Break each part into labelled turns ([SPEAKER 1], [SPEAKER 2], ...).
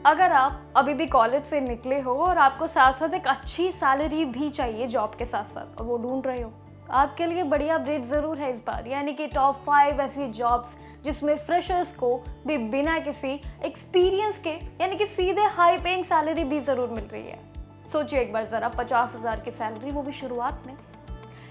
[SPEAKER 1] अगर आप अभी भी कॉलेज से निकले हो और आपको साथ साथ एक अच्छी सैलरी भी चाहिए जॉब के साथ साथ और वो ढूंढ रहे हो, आपके लिए बढ़िया अपडेट ज़रूर है इस बार। यानी कि टॉप 5 ऐसी जॉब्स जिसमें फ्रेशर्स को भी बिना किसी एक्सपीरियंस के यानी कि सीधे हाई पेइंग सैलरी भी ज़रूर मिल रही है। सोचिए एक बार ज़रा, 50,000 की सैलरी, वो भी शुरुआत में।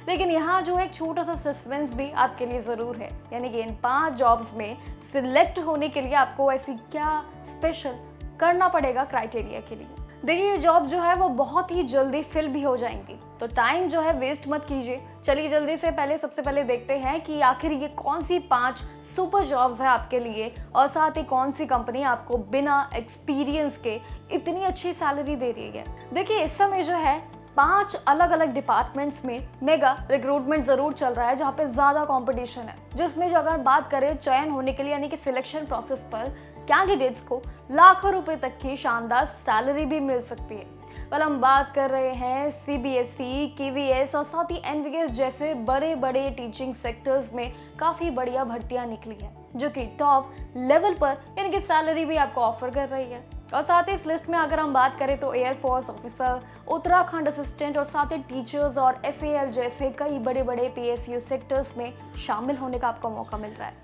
[SPEAKER 1] लेकिन यहाँ जो एक छोटा सा सस्पेंस भी आपके लिए ज़रूर है, यानी कि इन 5 जॉब्स में सिलेक्ट होने के लिए आपको ऐसी क्या स्पेशल करना पड़ेगा क्राइटेरिया के लिए। देखिए ये जॉब जो है वो बहुत ही जल्दी फिल भी हो जाएंगी, तो टाइम जो है वेस्ट मत कीजिए। चलिए जल्दी से सबसे पहले देखते हैं कि आखिर ये कौन सी 5 सुपर जॉब्स है आपके लिए और साथ ही कौन सी कंपनी आपको बिना एक्सपीरियंस के इतनी अच्छी सैलरी दे रही है। देखिए इस समय जो है 5 अलग अलग डिपार्टमेंट्स में मेगा रिक्रूटमेंट जरूर चल रहा है, जहाँ पे ज्यादा कंपटीशन है, जिसमें जो अगर बात करें चयन होने के लिए यानी कि सिलेक्शन प्रोसेस पर कैंडिडेट्स को लाखों रुपए तक की शानदार सैलरी भी मिल सकती है। पर हम बात कर रहे हैं सीबीएसई, केवीएस और साथ ही एनवीएस जैसे बड़े बड़े टीचिंग सेक्टर्स में काफी बढ़िया भर्तियां निकली है, जो कि टॉप लेवल पर यानी कि सैलरी भी आपको ऑफर कर रही है। और साथ ही इस लिस्ट में अगर हम बात करें तो एयरफोर्स ऑफिसर, उत्तराखंड असिस्टेंट और साथ ही टीचर्स और एसएएल जैसे कई बड़े बड़े पीएसयू सेक्टर्स में शामिल होने का आपको मौका मिल रहा है।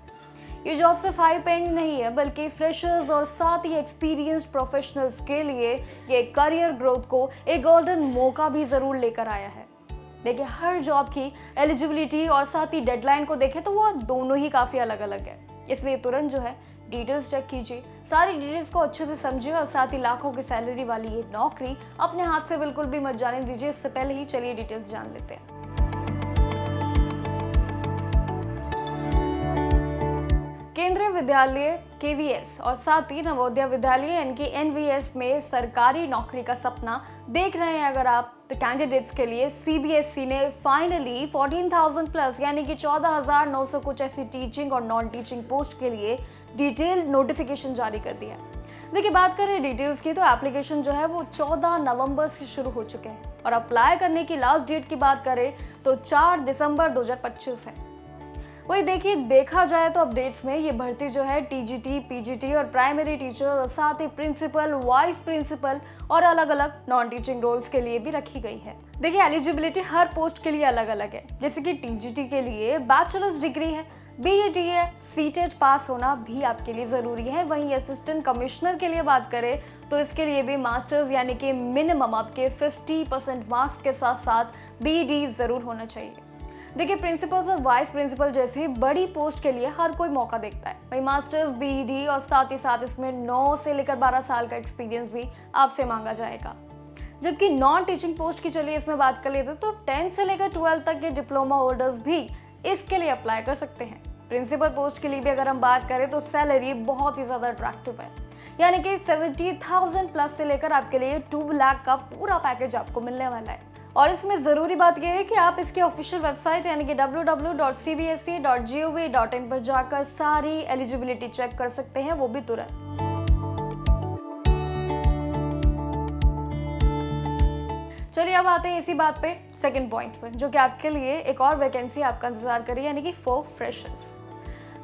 [SPEAKER 1] ये जॉब सिर्फ हाई पेइंग नहीं है, बल्कि फ्रेशर्स और साथ ही एक्सपीरियंस्ड प्रोफेशनल्स के लिए ये करियर ग्रोथ को एक गोल्डन मौका भी जरूर लेकर आया है। देखिए हर जॉब की एलिजिबिलिटी और साथ ही डेडलाइन को देखें तो वो दोनों ही काफी अलग अलग है, इसलिए तुरंत जो है डिटेल्स चेक कीजिए, सारी डिटेल्स को अच्छे से समझिए और साथ ही लाखों की सैलरी वाली ये नौकरी अपने हाथ से बिल्कुल भी मत जाने दीजिए। इससे पहले ही चलिए डिटेल्स जान लेते हैं। केंद्रीय विद्यालय केवीएस और साथ ही नवोदय विद्यालय यानी कि एनवीएस में सरकारी नौकरी का सपना देख रहे हैं अगर आप, तो कैंडिडेट्स के लिए सीबीएसई ने फाइनली 14,000 प्लस यानी कि 14,900 कुछ ऐसी टीचिंग और नॉन टीचिंग पोस्ट के लिए डिटेल्ड नोटिफिकेशन जारी कर दिया है। देखिए बात करें डिटेल्स की, तो एप्लीकेशन जो है वो 14 नवंबर से शुरू हो चुके हैं और अप्लाई करने की लास्ट डेट की बात करें तो 4 दिसंबर 2025 है। वही देखिए देखा जाए तो अपडेट्स में ये भर्ती जो है टीजीटी, पीजीटी और प्राइमरी टीचर और साथ ही प्रिंसिपल, वाइस प्रिंसिपल और अलग अलग नॉन टीचिंग रोल्स के लिए भी रखी गई है। देखिए एलिजिबिलिटी हर पोस्ट के लिए अलग अलग है, जैसे कि टीजीटी के लिए बैचलर्स डिग्री है, बीईडी है, सीटेट पास होना भी आपके लिए जरूरी है। वहीं असिस्टेंट कमिश्नर के लिए बात करें तो इसके लिए भी मास्टर्स यानी कि मिनिमम आपके 50% मार्क्स के साथ साथ बीईडी जरूर होना चाहिए। देखिए प्रिंसिपल्स और वाइस प्रिंसिपल जैसी बड़ी पोस्ट के लिए हर कोई मौका देखता है, वही मास्टर्स, बीईडी और साथ ही साथ इसमें 9 से लेकर 12 साल का एक्सपीरियंस भी आपसे मांगा जाएगा। जबकि नॉन टीचिंग पोस्ट की चलिए इसमें बात कर लेते तो 10 से लेकर 12 तक के डिप्लोमा होल्डर्स भी इसके लिए अप्लाई कर सकते हैं। प्रिंसिपल पोस्ट के लिए भी अगर हम बात करें तो सैलरी बहुत ही ज्यादा अट्रैक्टिव है, यानी कि 70,000 प्लस से लेकर आपके लिए 2 लाख का पूरा पैकेज आपको मिलने वाला है। और इसमें ज़रूरी बात यह है कि आप इसकी ऑफिशियल वेबसाइट यानी कि www.cbse.gov.in पर जाकर सारी एलिजिबिलिटी चेक कर सकते हैं, वो भी तुरंत। चलिए अब आते हैं इसी बात पे सेकंड पॉइंट पर, जो कि आपके लिए एक और वैकेंसी आपका इंतजार करिए यानी कि फॉर फ्रेशर्स।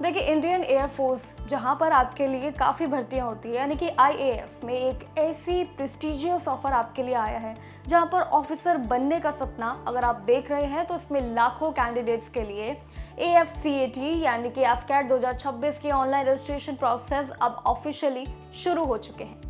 [SPEAKER 1] देखिए इंडियन एयरफोर्स जहां पर आपके लिए काफ़ी भर्तियां होती है, यानी कि आईएएफ में एक ऐसी प्रेस्टिजियस ऑफर आपके लिए आया है जहां पर ऑफिसर बनने का सपना अगर आप देख रहे हैं तो इसमें लाखों कैंडिडेट्स के लिए एफसीएटी यानी कि एफकैट 2026 के ऑनलाइन रजिस्ट्रेशन प्रोसेस अब ऑफिशियली शुरू हो चुके हैं।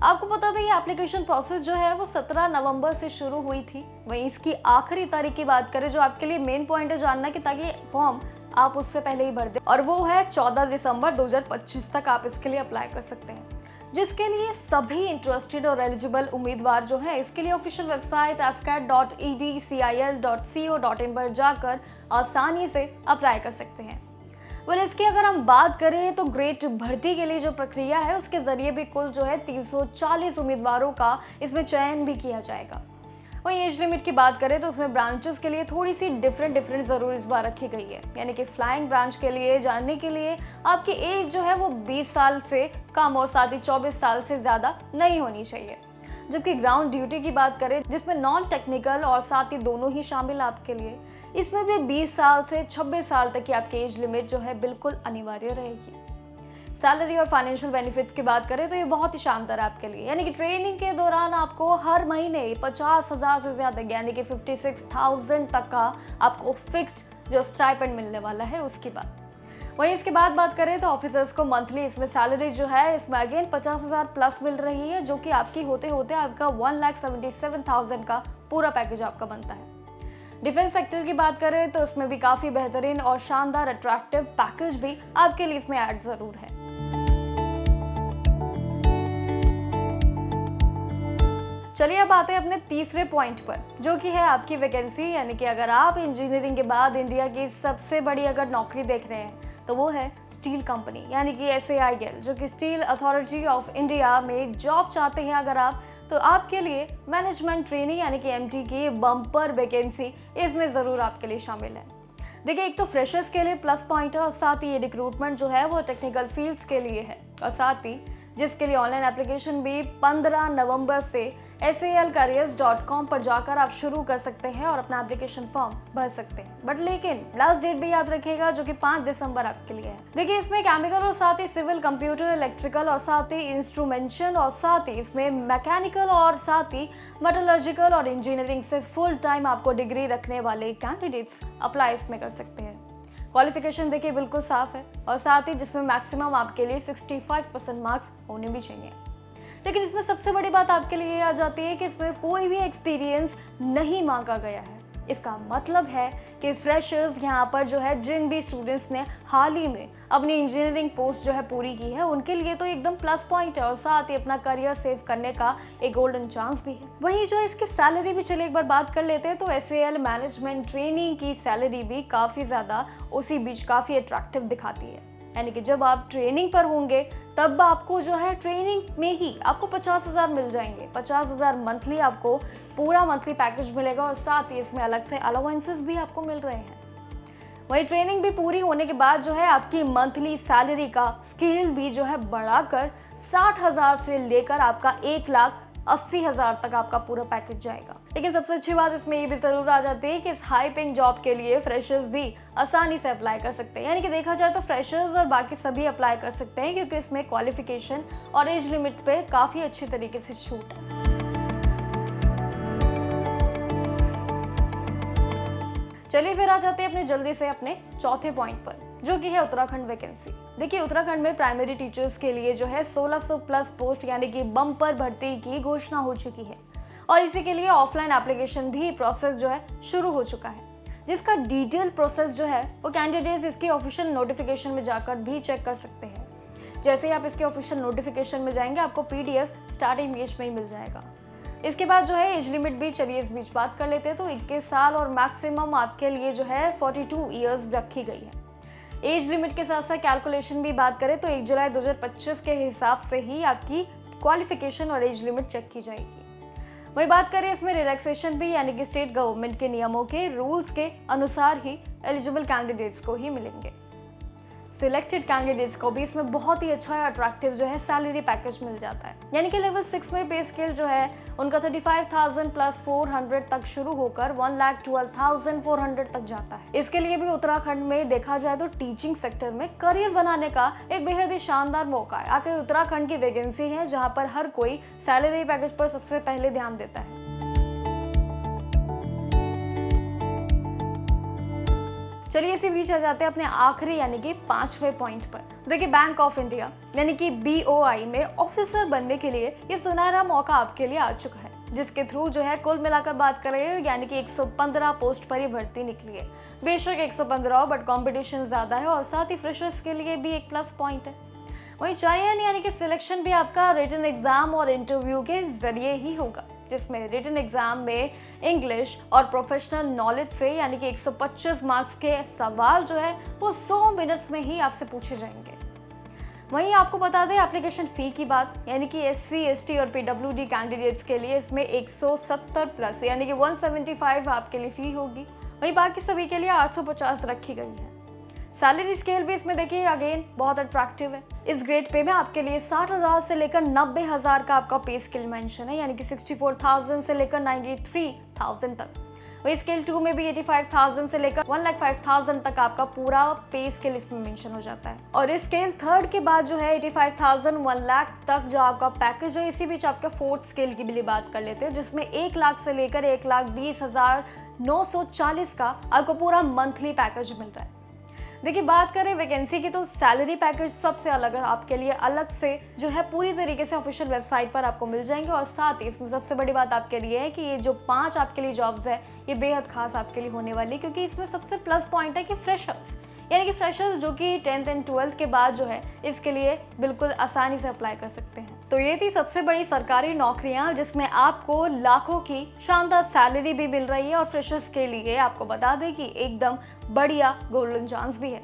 [SPEAKER 1] आपको पता था ये एप्लीकेशन प्रोसेस जो है वो 17 नवंबर से शुरू हुई थी। वहीं इसकी आखिरी तारीख की बात करें, जो आपके लिए मेन पॉइंट है जानना कि ताकि फॉर्म आप उससे पहले ही भर दें, और वो है 14 दिसंबर 2025 तक आप इसके लिए अप्लाई कर सकते हैं, जिसके लिए सभी इंटरेस्टेड और एलिजिबल उम्मीदवार जो है इसके लिए ऑफिशियल वेबसाइट fcat.edcil.co.in पर जाकर आसानी से अप्लाई कर सकते हैं। इसकी अगर हम बात करें तो ग्रेड भर्ती के लिए जो प्रक्रिया है उसके जरिए भी कुल जो है 340 उम्मीदवारों का इसमें चयन भी किया जाएगा। वहीं एज लिमिट की बात करें तो उसमें ब्रांचेस के लिए थोड़ी सी डिफरेंट जरूर इस बार रखी गई है, यानी कि फ्लाइंग ब्रांच के लिए जानने के लिए आपकी एज जो है वो 20 साल से कम और साथ ही 24 साल से ज्यादा नहीं होनी चाहिए। जबकि ग्राउंड ड्यूटी की बात करें जिसमें नॉन टेक्निकल और साथ ही दोनों ही शामिल आपके लिए, इसमें भी 20 साल से 26 साल तक की आपकी एज लिमिट जो है बिल्कुल अनिवार्य रहेगी। सैलरी और फाइनेंशियल बेनिफिट्स की बात करें तो ये बहुत ही शानदार है आपके लिए। यानी कि ट्रेनिंग के दौरान आपको हर महीने 50,000 से ज़्यादा यानी कि 56,000 तक का आपको फिक्स्ड जो स्टाइपेंड मिलने वाला है उसकी बात। वहीं इसके बाद बात करें तो ऑफिसर्स को मंथली इसमें सैलरी जो है इसमें अगेन 50,000 प्लस मिल रही है, जो कि आपकी होते होते आपका 1,77,000 का पूरा पैकेज आपका बनता है। डिफेंस सेक्टर की बात करें तो इसमें भी काफ़ी बेहतरीन और शानदार अट्रैक्टिव पैकेज भी आपके लिए इसमें ऐड ज़रूर है। चलिए अब आते हैं अपने तीसरे पॉइंट पर, जो कि है आपकी वैकेंसी। यानी कि अगर आप इंजीनियरिंग के बाद इंडिया की सबसे बड़ी अगर नौकरी देख रहे हैं तो वो है स्टील कंपनी यानी कि SAIL, जो कि स्टील अथॉरिटी ऑफ इंडिया में जॉब चाहते हैं अगर आप, तो आपके लिए मैनेजमेंट ट्रेनिंग यानी कि MT की बम्पर वैकेंसी इसमें ज़रूर आपके लिए शामिल है। देखिए, एक तो फ्रेशर्स के लिए प्लस पॉइंट है और साथ ही ये रिक्रूटमेंट जो है वो टेक्निकल फील्ड्स के लिए है, और साथ ही जिसके लिए ऑनलाइन एप्लीकेशन भी 15 नवंबर से salcareers.com पर जाकर आप शुरू कर सकते हैं और अपना एप्लीकेशन फॉर्म भर सकते हैं। बट लेकिन लास्ट डेट भी याद रखिएगा, जो कि 5 दिसंबर आपके लिए है। देखिए, इसमें केमिकल और साथ ही सिविल, कंप्यूटर, इलेक्ट्रिकल और साथ ही इंस्ट्रूमेंटेशन और साथ ही इसमें मैकेनिकल और साथ ही मेटलर्जिकल और इंजीनियरिंग से फुल टाइम आपको डिग्री रखने वाले कैंडिडेट्स अप्लाई इसमें कर सकते हैं। क्वालिफिकेशन देखिए बिल्कुल साफ है, और साथ ही जिसमें मैक्सिमम आपके लिए 65% मार्क्स होने भी चाहिए। लेकिन इसमें सबसे बड़ी बात आपके लिए आ जाती है कि इसमें कोई भी एक्सपीरियंस नहीं मांगा गया है। इसका मतलब है कि फ्रेशर्स यहाँ पर जो है, जिन भी स्टूडेंट्स ने हाल ही में अपनी इंजीनियरिंग पोस्ट जो है पूरी की है, उनके लिए तो एकदम प्लस पॉइंट है, और साथ ही अपना करियर सेव करने का एक गोल्डन चांस भी है। वहीं जो इसकी सैलरी भी चलिए एक बार बात कर लेते हैं, तो SAIL मैनेजमेंट ट्रेनिंग की सैलरी भी काफ़ी ज़्यादा उसी बीच काफ़ी अट्रैक्टिव दिखाती है। यानी कि जब आप ट्रेनिंग पर होंगे तब आपको जो है ट्रेनिंग में ही आपको 50,000 मिल जाएंगे। 50,000 मंथली आपको पूरा मंथली पैकेज मिलेगा, और साथ ही इसमें अलग से अलाउंसेस भी आपको मिल रहे हैं। वही ट्रेनिंग भी पूरी होने के बाद जो है आपकी मंथली सैलरी का स्केल भी जो है बढ़ाकर 60,000 से लेकर आपका 1,80,000 तक आपका पूरा पैकेज जाएगा। लेकिन सबसे अच्छी बात इसमें ये भी जरूर आ जाती है कि इस हाई पेइंग जॉब के लिए फ्रेशर्स भी आसानी से अप्लाई कर सकते हैं। यानी कि देखा जाए तो फ्रेशर्स और बाकी सभी अप्लाई कर सकते हैं, क्योंकि इसमें क्वालिफिकेशन और एज लिमिट पे काफ़ी अच्छी तरीके से छूट है। चलिए फिर आ जाते हैं अपने जल्दी से अपने चौथे पॉइंट पर, जो कि है उत्तराखंड वैकेंसी। देखिए, उत्तराखंड में प्राइमरी टीचर्स के लिए जो है 1600 प्लस पोस्ट यानी कि बम्पर भर्ती की घोषणा हो चुकी है, और इसी के लिए ऑफलाइन एप्लीकेशन भी प्रोसेस जो है शुरू हो चुका है, जिसका डिटेल प्रोसेस जो है वो कैंडिडेट्स इसकी ऑफिशियल नोटिफिकेशन में जाकर भी चेक कर सकते हैं। जैसे ही आप इसके ऑफिशियल नोटिफिकेशन में जाएंगे आपको PDF स्टार्टिंग पेज में ही मिल जाएगा। इसके बाद जो है एज लिमिट भी चलिए इस बीच बात कर लेते हैं, तो 21 साल और मैक्सिमम आपके लिए जो है 42 ईयर्स रखी गई है। एज लिमिट के साथ साथ कैलकुलेशन भी बात करें तो 1 जुलाई 2025 के हिसाब से ही आपकी क्वालिफिकेशन और एज लिमिट चेक की जाएगी। वही बात करें इसमें रिलैक्सेशन भी, यानी कि स्टेट गवर्नमेंट के नियमों के रूल्स के अनुसार ही एलिजिबल कैंडिडेट्स को ही मिलेंगे। सिलेक्टेड कैंडिडेट्स को भी इसमें बहुत ही अच्छा अट्रैक्टिव जो है सैलरी पैकेज मिल जाता है। यानी कि लेवल 6 में पे स्केल जो है उनका 35,000 प्लस 400 तक शुरू होकर 1,12,400 तक जाता है। इसके लिए भी उत्तराखंड में देखा जाए तो टीचिंग सेक्टर में करियर बनाने का एक बेहद ही शानदार मौका है। आखिर उत्तराखंड की वैकेंसी है जहाँ पर हर कोई सैलरी पैकेज पर सबसे पहले ध्यान देता है। चलिए इसी बीच आ जाते हैं अपने आखिरी यानी कि 5वें पॉइंट पर। देखिए, बैंक ऑफ इंडिया यानी कि BOI में ऑफिसर बनने के लिए ये सुनहरा मौका आपके लिए आ चुका है, जिसके थ्रू जो है कुल मिलाकर बात करें यानी कि 115 पोस्ट पर ही भर्ती निकली है। बेशक 115 हो, बट कंपटीशन ज्यादा है, और साथ ही फ्रेशर्स के लिए भी एक प्लस पॉइंट है। वहीं चयन यानी कि सिलेक्शन भी आपका रिटन एग्जाम और इंटरव्यू के जरिए ही होगा, जिसमें रिटन एग्जाम में इंग्लिश और प्रोफेशनल नॉलेज से यानी कि 125 मार्क्स के सवाल जो है वो 100 मिनट्स में ही आपसे पूछे जाएंगे। वहीं आपको बता दें एप्लीकेशन फ़ी की बात, यानी कि SC, ST और PWD कैंडिडेट्स के लिए इसमें 170 प्लस यानी कि 175 आपके लिए फ़ी होगी। वहीं बाकी सभी के लिए 850 रखी गई है। सैलरी स्केल भी इसमें देखिए अगेन बहुत अट्रैक्टिव है। इस ग्रेड पे में आपके लिए 60,000 से लेकर 90,000 का आपका पे स्केल मेंशन है, यानी कि 64,000 से लेकर 93,000 तक। वही स्केल 2 में भी 85,000 से लेकर 1,05,000 तक आपका पूरा पे स्केल इसमें मेंशन हो जाता है। और इस स्केल 3rd के बाद जो है 85,000 1 लाख तक जो आपका पैकेज है, इसी बीच आपका 4th स्केल की भी बात कर लेते हैं, जिसमें 1 लाख से लेकर 1,20,940 का आपको पूरा मंथली पैकेज मिल रहा है। देखिए, बात करें वैकेंसी की तो सैलरी पैकेज सबसे अलग है, आपके लिए अलग से जो है पूरी तरीके से ऑफिशियल वेबसाइट पर आपको मिल जाएंगे। और साथ ही इसमें सबसे बड़ी बात आपके लिए है कि ये जो 5 आपके लिए जॉब्स है ये बेहद खास आपके लिए होने वाली, क्योंकि इसमें सबसे प्लस पॉइंट है कि फ्रेशर्स, यानी कि फ्रेशर्स जो कि 10th एंड 12th के बाद जो है इसके लिए बिल्कुल आसानी से अप्लाई कर सकते हैं। तो ये थी सबसे बड़ी सरकारी नौकरियां जिसमें आपको लाखों की शानदार सैलरी भी मिल रही है और फ्रेशर्स के लिए आपको बता दें कि एकदम बढ़िया गोल्डन चांस भी है।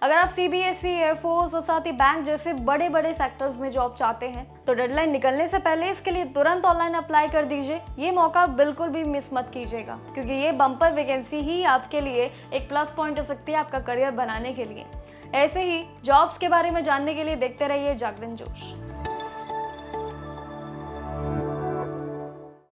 [SPEAKER 1] अगर आप CBSE, एयरफोर्स और साथ ही बैंक जैसे बड़े बड़े सेक्टर्स में जॉब चाहते हैं तो डेडलाइन निकलने से पहले इसके लिए तुरंत ऑनलाइन अप्लाई कर दीजिए। ये मौका बिल्कुल भी मिस मत कीजिएगा, क्योंकि ये बम्पर वैकेंसी ही आपके लिए एक प्लस पॉइंट हो सकती है आपका करियर बनाने के लिए। ऐसे ही जॉब्स के बारे में जानने के लिए देखते रहिए जागरण जोश।